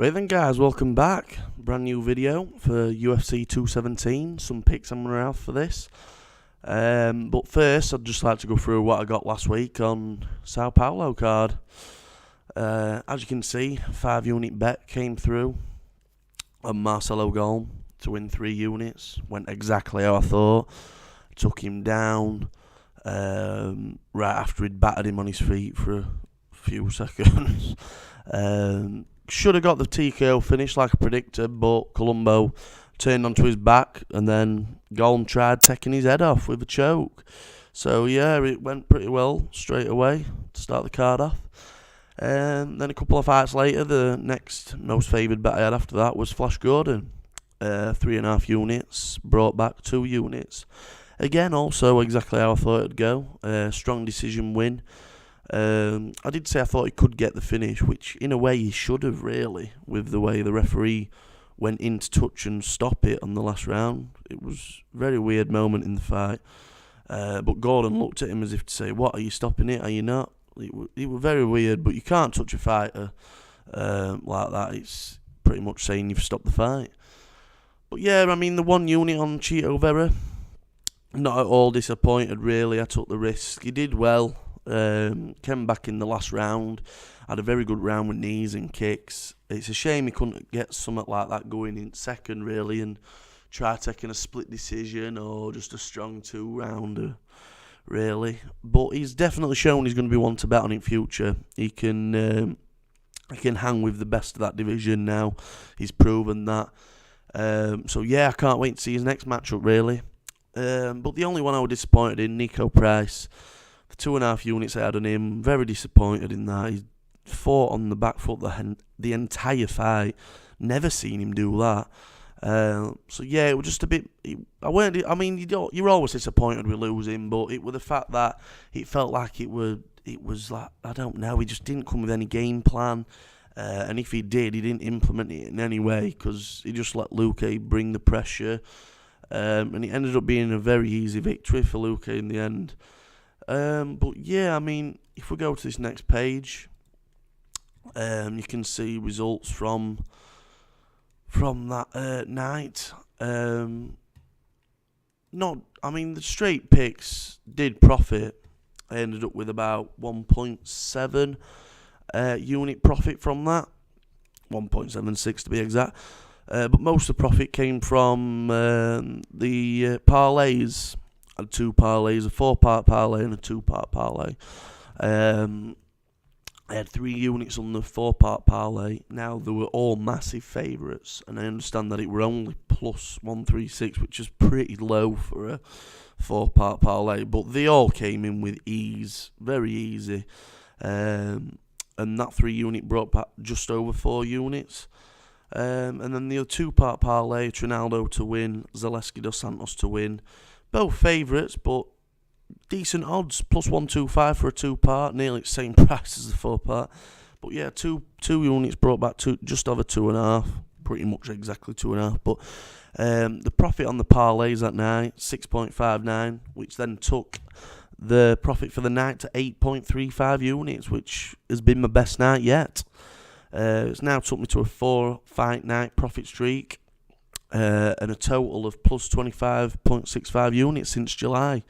Right then guys, welcome back. Brand new video for UFC 217. Some picks I'm going to have for this. But first, I'd just like to go through what I got last week on Sao Paulo card. As you can see, 5-unit bet came through on Marcelo Golm to win 3 units. Went exactly how I thought. Took him down right after he'd battered him on his feet for a few seconds. Should have got the TKO finish like I predicted, but Colombo turned onto his back and then Golm tried taking his head off with a choke. So yeah, it went pretty well straight away to start the card off. And then a couple of fights later, the next most favoured bet I had after that was Flash Gordon. 3.5 units, brought back 2 units. Again, also exactly how I thought it'd go. Strong decision win. I did say I thought he could get the finish, which in a way he should have, really, with the way the referee went in to touch and stop it on the last round. It was a very weird moment in the fight. But Gordon looked at him as if to say, "What, are you stopping it? Are you not?" It was very weird, but you can't touch a fighter like that. It's pretty much saying you've stopped the fight. But yeah, I mean, the 1 unit on Chito Vera, not at all disappointed, really. I took the risk. He did well. Came back in the last round, had a very good round with knees and kicks. It's a shame he couldn't get something like that going in second, really, and try taking a split decision or just a strong 2-rounder, really. But he's definitely shown he's going to be one to bet on in future. He can hang with the best of that division now. He's proven that. So yeah, I can't wait to see his next matchup, really. But the only one I was disappointed in, Nico Price. The 2.5 units I had on him, very disappointed in that. He fought on the back foot the entire fight. Never seen him do that. So yeah, it was just a bit. You're always disappointed with losing, but it was the fact that it felt like it was like, I don't know. He just didn't come with any game plan, and if he did, he didn't implement it in any way because he just let Luque bring the pressure, and it ended up being a very easy victory for Luque in the end. But yeah, I mean, if we go to this next page, you can see results from that night. The straight picks did profit. I ended up with about 1.7 unit profit from that, 1.76 to be exact. But most of the profit came from the parlays. I had 2 parlays, a 4-part parlay and a 2-part parlay. I had 3 units on the 4-part parlay. Now, they were all massive favourites, and I understand that it were only plus 136, which is pretty low for a 4-part parlay, but they all came in with ease, very easy. And that 3 unit brought back just over 4 units. And then the other 2-part parlay, Trinaldo to win, Zaleski dos Santos to win. Both favourites, but decent odds. Plus 125 for a 2-part, nearly the same price as the 4-part. But yeah, two units brought back just over 2.5, pretty much exactly 2.5. But the profit on the parlays that night, 6.59, which then took the profit for the night to 8.35 units, which has been my best night yet. It's now took me to a 4-fight night profit streak. And a total of plus 25.65 units since July.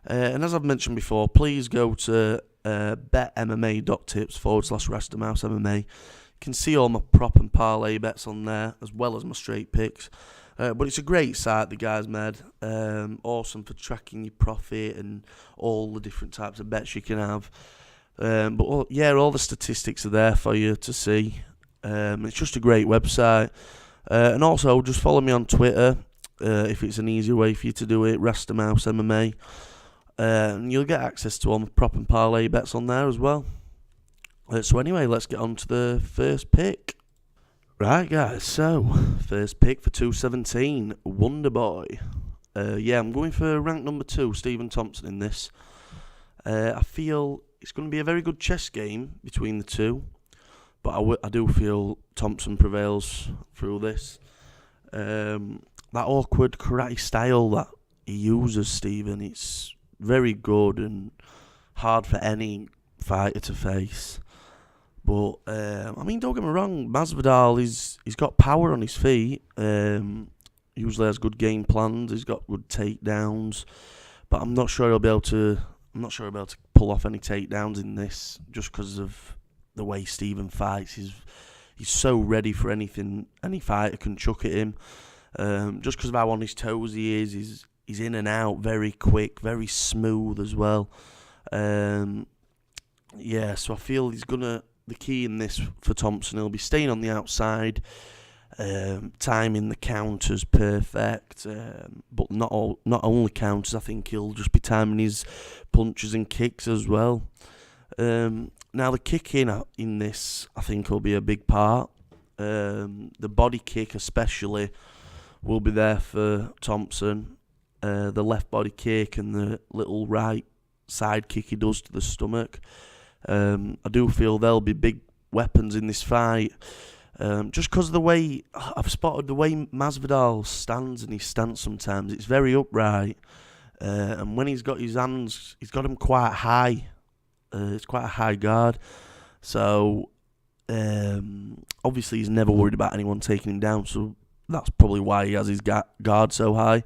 And as I've mentioned before, please go to BETMMA.TIPS /RastaMouseMMA. You can see all my prop and parlay bets on there, as well as my straight picks. But it's a great site the guys made. Awesome for tracking your profit and all the different types of bets you can have. But all the statistics are there for you to see. It's just a great website. And also, just follow me on Twitter if it's an easier way for you to do it, RastaMouseMMA. And you'll get access to all my prop and parlay bets on there as well. So anyway, let's get on to the first pick. Right, guys, so first pick for 217, Wonderboy. I'm going for rank number 2, Stephen Thompson in this. I feel it's going to be a very good chess game between the two. But I do feel Thompson prevails through this. That awkward karate style that he uses, Stephen, it's very good and hard for any fighter to face. But I mean, don't get me wrong, Masvidal he's got power on his feet. Usually has good game plans. He's got good takedowns, but I'm not sure he'll be able to. I'm not sure he'll be able to pull off any takedowns in this, just because of the way Steven fights. He's so ready for anything. Any fighter can chuck at him. Just because of how on his toes he is. He's in and out very quick, very smooth as well. Yeah, so I feel the key in this for Thompson, he'll be staying on the outside, timing the counters perfect, but not only counters. I think he'll just be timing his punches and kicks as well. Now the kicking in this, I think, will be a big part. The body kick especially will be there for Thompson. The left body kick and the little right side kick he does to the stomach. I do feel there'll be big weapons in this fight. Just because of the way I've spotted the way Masvidal stands and his stance sometimes, it's very upright. And when he's got his hands, he's got them quite high. It's quite a high guard. So obviously he's never worried about anyone taking him down. So that's probably why he has his guard so high.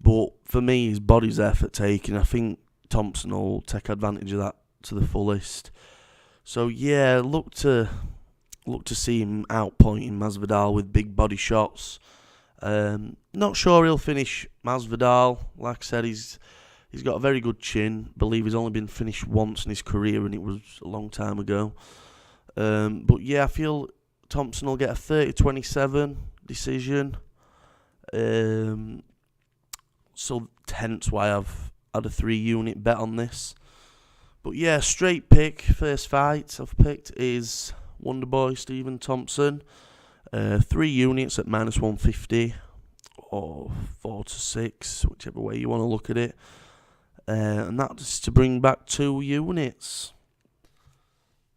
But for me, his body's there for taking. I think Thompson will take advantage of that to the fullest. So yeah, look to see him outpointing Masvidal with big body shots. Not sure he'll finish Masvidal. Like I said, he's got a very good chin. I believe he's only been finished once in his career, and it was a long time ago. But yeah, I feel Thompson will get a 30-27 decision. So hence why I've had a 3-unit bet on this. But yeah, straight pick. First fight I've picked is Wonderboy Steven Thompson. 3 units at -150 or 4-6, whichever way you want to look at it. And that's to bring back 2 units.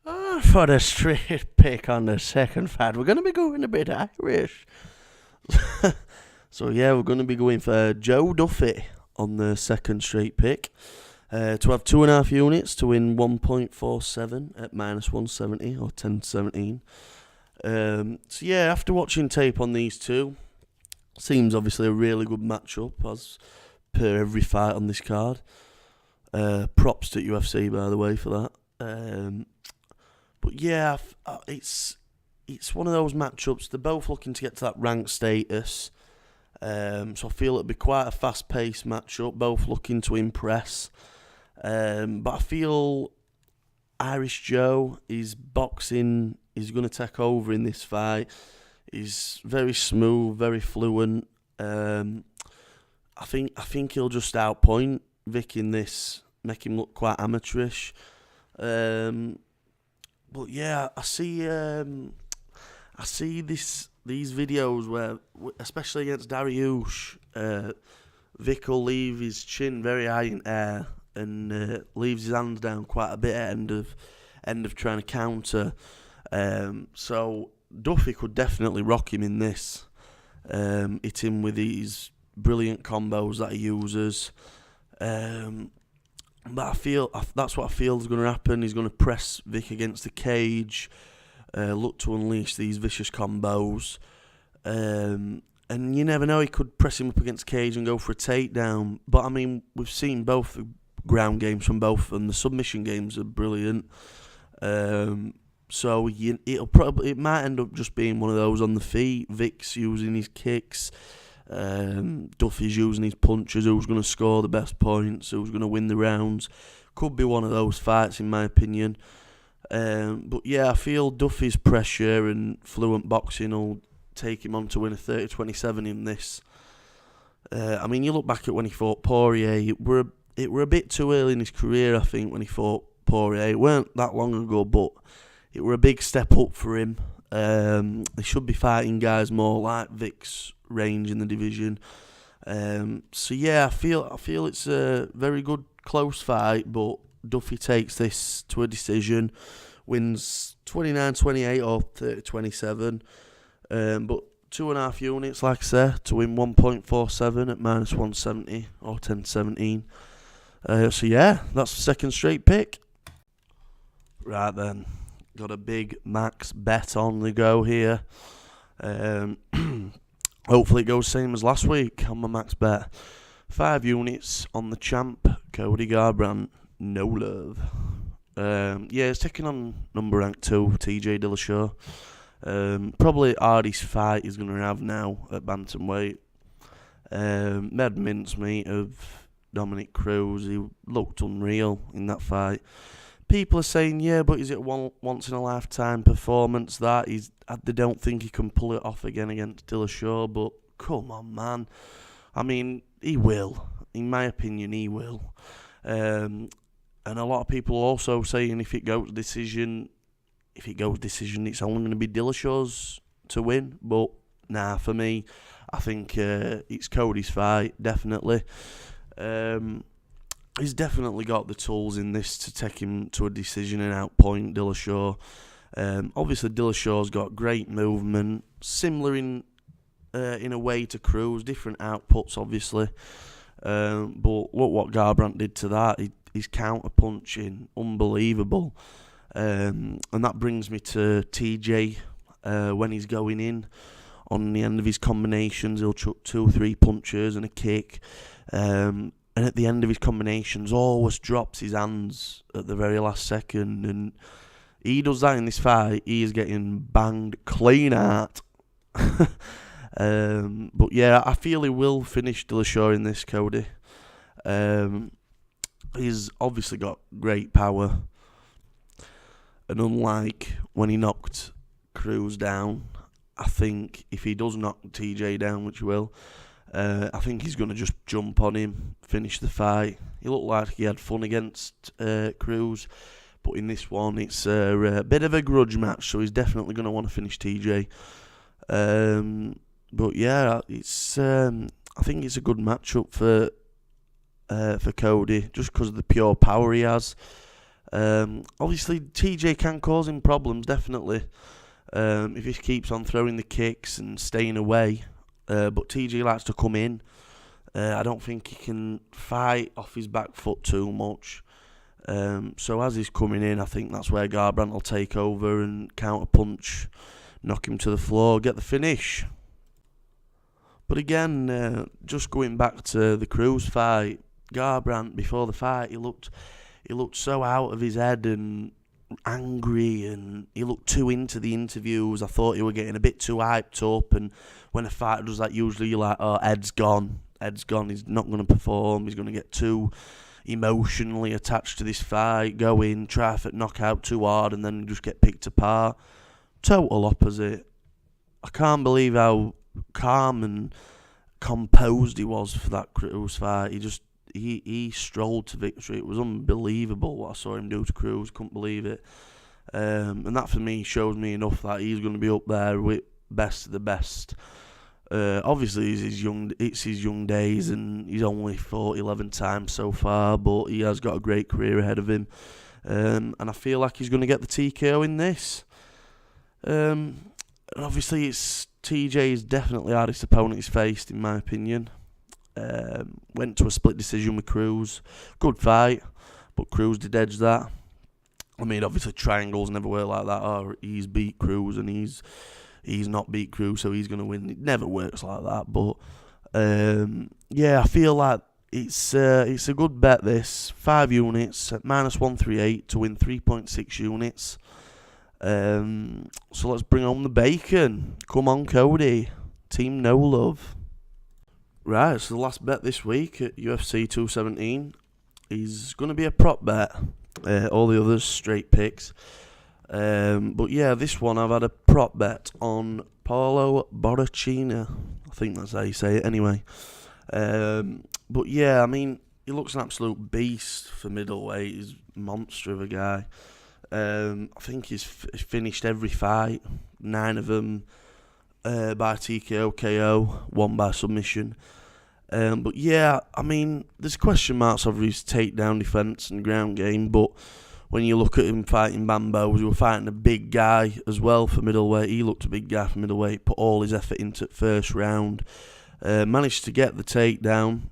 For the straight pick on the second fight, we're going to be going a bit Irish. So yeah, we're going to be going for Joe Duffy on the second straight pick. To have 2.5 units to win 1.47 at -170 or 10-17. So yeah, after watching tape on these two, seems obviously a really good matchup as per every fight on this card. Props to UFC, by the way, for that. But yeah, it's one of those matchups. They're both looking to get to that rank status. So I feel it'll be quite a fast-paced matchup, both looking to impress. But I feel Irish Joe, his boxing is going to take over in this fight. He's very smooth, very fluent. I think he'll just outpoint Vic in this, make him look quite amateurish. But yeah, I see these videos where, especially against Dariush, Vic will leave his chin very high in air and leaves his hands down quite a bit at end of trying to counter. So Duffy could definitely rock him in this. Hit him with these brilliant combos that he uses. But I feel that's what I feel is going to happen. He's going to press Vic against the cage, look to unleash these vicious combos. And you never know, he could press him up against cage and go for a takedown. But I mean, we've seen both the ground games from both, and the submission games are brilliant. So it might end up just being one of those on the feet. Vic's using his kicks, Duffy's using his punches. Who's going to score the best points? Who's going to win the rounds? Could be one of those fights, in my opinion. But yeah, I feel Duffy's pressure and fluent boxing will take him on to win a 30-27 in this. I mean, you look back at when he fought Poirier, it were a bit too early in his career, I think, when he fought Poirier. It weren't that long ago, but it were a big step up for him. They should be fighting guys more like Vic's range in the division. So yeah, I feel it's a very good close fight, but Duffy takes this to a decision, wins 29-28 or 30-27. But 2.5 units, like I said, to win 1.47 at -170 or 10-17. So yeah, that's the second straight pick. Right then, got a big max bet on the go here. Hopefully it goes same as last week on my max bet. 5 units on the champ, Cody Garbrandt, no love. It's taking on number rank 2, TJ Dillashaw. Probably hardest fight he's going to have now at bantamweight. Made mincemeat of Dominic Cruz. He looked unreal in that fight. People are saying, yeah, but is it once in a lifetime performance that they don't think he can pull it off again against Dillashaw, but come on, man. I mean, he will. In my opinion, he will. And a lot of people are also saying if it goes decision, it's only going to be Dillashaw's to win. But nah, for me, I think it's Cody's fight, definitely. He's definitely got the tools in this to take him to a decision and outpoint Dillashaw. Obviously, Dillashaw's got great movement, similar in a way to Cruz, different outputs, obviously. But look what Garbrandt did to that. He's counter-punching, unbelievable. And that brings me to TJ. When he's going in, on the end of his combinations, he'll chuck 2 or 3 punches and a kick. And at the end of his combinations, always drops his hands at the very last second. And he does that in this fight. He is getting banged clean out. But yeah, I feel he will finish Dillashaw in this, Cody. He's obviously got great power. And unlike when he knocked Cruz down, I think if he does knock TJ down, which he will, I think he's going to just jump on him, finish the fight. He looked like he had fun against Cruz, but in this one it's a bit of a grudge match, so he's definitely going to want to finish TJ. But yeah, it's I think it's a good matchup for Cody, just because of the pure power he has. Obviously, TJ can cause him problems, definitely, if he keeps on throwing the kicks and staying away. But TJ likes to come in. I don't think he can fight off his back foot too much. So as he's coming in, I think that's where Garbrandt will take over and counter-punch, knock him to the floor, get the finish. But again, just going back to the Cruz fight, Garbrandt, before the fight, he looked so out of his head and angry, and he looked too into the interviews. I thought he were getting a bit too hyped up, and when a fighter does that, usually you're like, oh, Ed's gone, he's not going to perform, he's going to get too emotionally attached to this fight, go in, try to knock out too hard, and then just get picked apart. Total opposite. I can't believe how calm and composed he was for that Cruz fight. He strolled to victory. It was unbelievable what I saw him do to Cruz. Couldn't believe it. And that for me shows me enough that he's going to be up there with best of the best. Obviously, it's his young days, and he's only fought 11 times so far, but he has got a great career ahead of him. And I feel like he's going to get the TKO in this. And obviously, TJ is definitely the hardest opponent he's faced, in my opinion. Went to a split decision with Cruz. Good fight, but Cruz did edge that. I mean, obviously triangles never work like that. Oh, he's beat Cruz and he's not beat Cruz, so he's going to win. It never works like that. But I feel like it's a good bet. This 5 units at -138 to win 3.6 units. So let's bring home the bacon. Come on, Cody. Team No Love. Right, so the last bet this week at UFC 217 is going to be a prop bet. All the others straight picks. But yeah, this one I've had a prop bet on Paulo Borrachina. I think that's how you say it anyway. But yeah, I mean, he looks an absolute beast for middleweight. He's a monster of a guy. I think he's finished every fight. 9 of them by TKO, KO, 1 by submission. But yeah, I mean, there's question marks over his takedown defence and ground game, but when you look at him fighting Bambos, he was fighting a big guy as well for middleweight. He looked a big guy for middleweight, put all his effort into the first round. Managed to get the takedown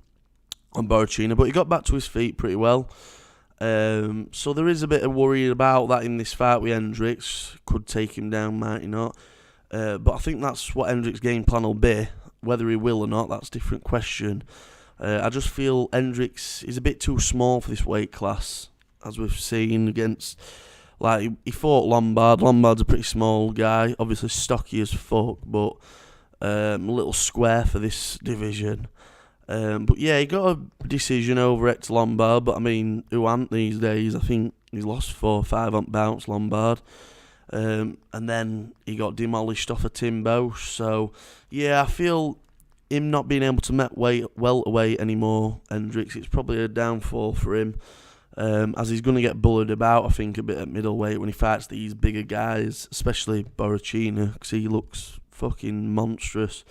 on Borrachina, but he got back to his feet pretty well. So there is a bit of worry about that in this fight with Hendricks. Could take him down, might he not? But I think that's what Hendricks' game plan will be. Whether he will or not, that's a different question. I just feel Hendricks is a bit too small for this weight class, as we've seen against... Like, he fought Lombard. Lombard's a pretty small guy, obviously stocky as fuck, but a little square for this division. But yeah, he got a decision over Hector Lombard, but I mean, who aren't these days? I think he lost 4 or 5 on bounce, Lombard. And then he got demolished off a Timbo. So yeah, I feel him not being able to met welterweight anymore, Hendricks, it's probably a downfall for him. As he's going to get bullied about, I think, a bit at middleweight when he fights these bigger guys, especially Borrachina, because he looks fucking monstrous.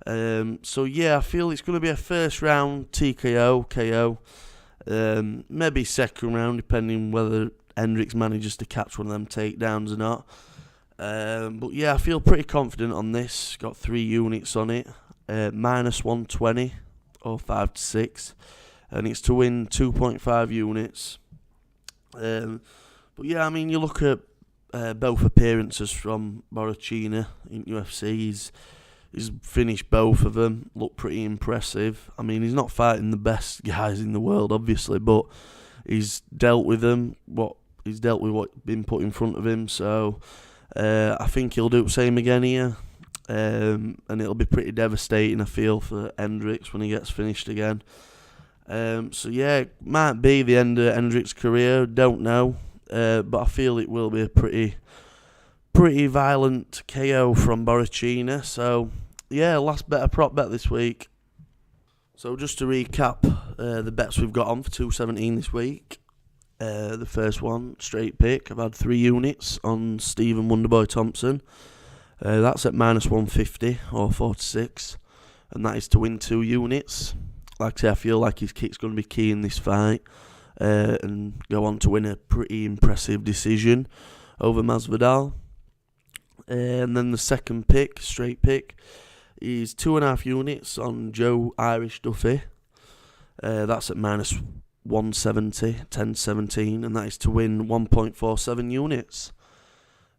So yeah, I feel it's going to be a first round TKO, KO, maybe second round, depending whether Hendricks manages to catch one of them takedowns or not. But yeah, I feel pretty confident on this. Got 3 units on it, minus 120 or 5-6. And it's to win 2.5 units. But yeah, I mean, you look at both appearances from Borrachina in UFC. He's finished both of them. Look pretty impressive. I mean, he's not fighting the best guys in the world, obviously, but he's dealt with them. He's dealt with what's been put in front of him. So I think he'll do the same again here. And it'll be pretty devastating, I feel, for Hendricks when he gets finished again. So yeah, it might be the end of Hendricks' career, don't know, but I feel it will be a pretty violent KO from Borrachina. So yeah, last prop bet this week. So just to recap the bets we've got on for 217 this week. The first one, straight pick. I've had 3 units on Stephen Wonderboy Thompson. That's at minus 150 or 4-6, and that is to win 2 units. Like I say, I feel like his kick's going to be key in this fight and go on to win a pretty impressive decision over Masvidal. And then the second pick, straight pick, is 2.5 units on Joe Irish Duffy. That's at minus 170, 10-17, and that is to win 1.47 units.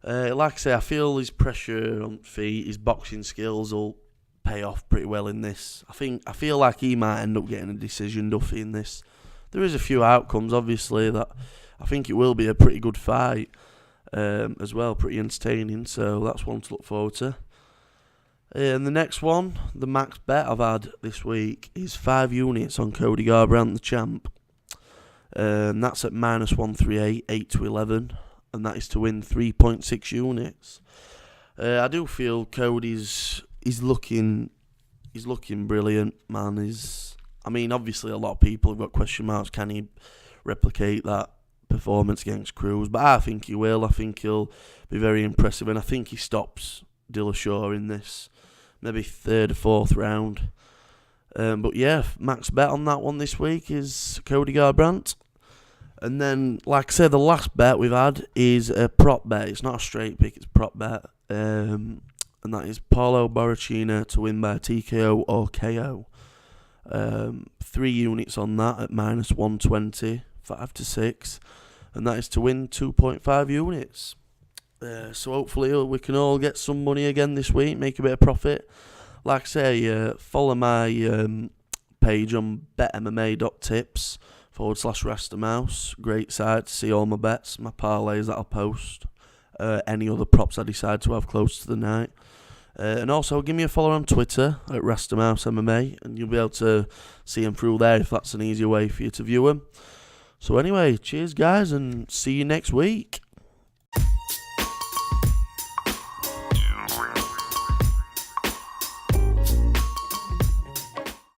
Like I say, I feel his pressure on feet, his boxing skills will pay off pretty well in this. I feel like he might end up getting a decision, Duffy, in this. There is a few outcomes, obviously, that I think it will be a pretty good fight as well, pretty entertaining, so that's one to look forward to. And the next one, the max bet I've had this week, is 5 units on Cody Garbrandt, the champ. And that's at minus 138, 8-11, and that is to win 3.6 units. I do feel Cody's looking brilliant, man. I mean, obviously a lot of people have got question marks. Can he replicate that performance against Cruz? But I think he will. I think he'll be very impressive, and I think he stops Dillashaw in this, maybe 3rd or 4th round. But yeah, max bet on that one this week is Cody Garbrandt. And then, like I said, the last bet we've had is a prop bet. It's not a straight pick, it's a prop bet. And that is Paulo Borrachina to win by TKO or KO. 3 units on that at minus 120, 5-6. And that is to win 2.5 units. So hopefully we can all get some money again this week, make a bit of profit. Like I say, follow my page on BETMMA.TIPS /Rastamouse. Great site to see all my bets, my parlays that I'll post, any other props I decide to have close to the night. And also give me a follow on Twitter at Rastamouse MMA, and you'll be able to see them through there if that's an easier way for you to view them. So anyway, cheers guys, and see you next week.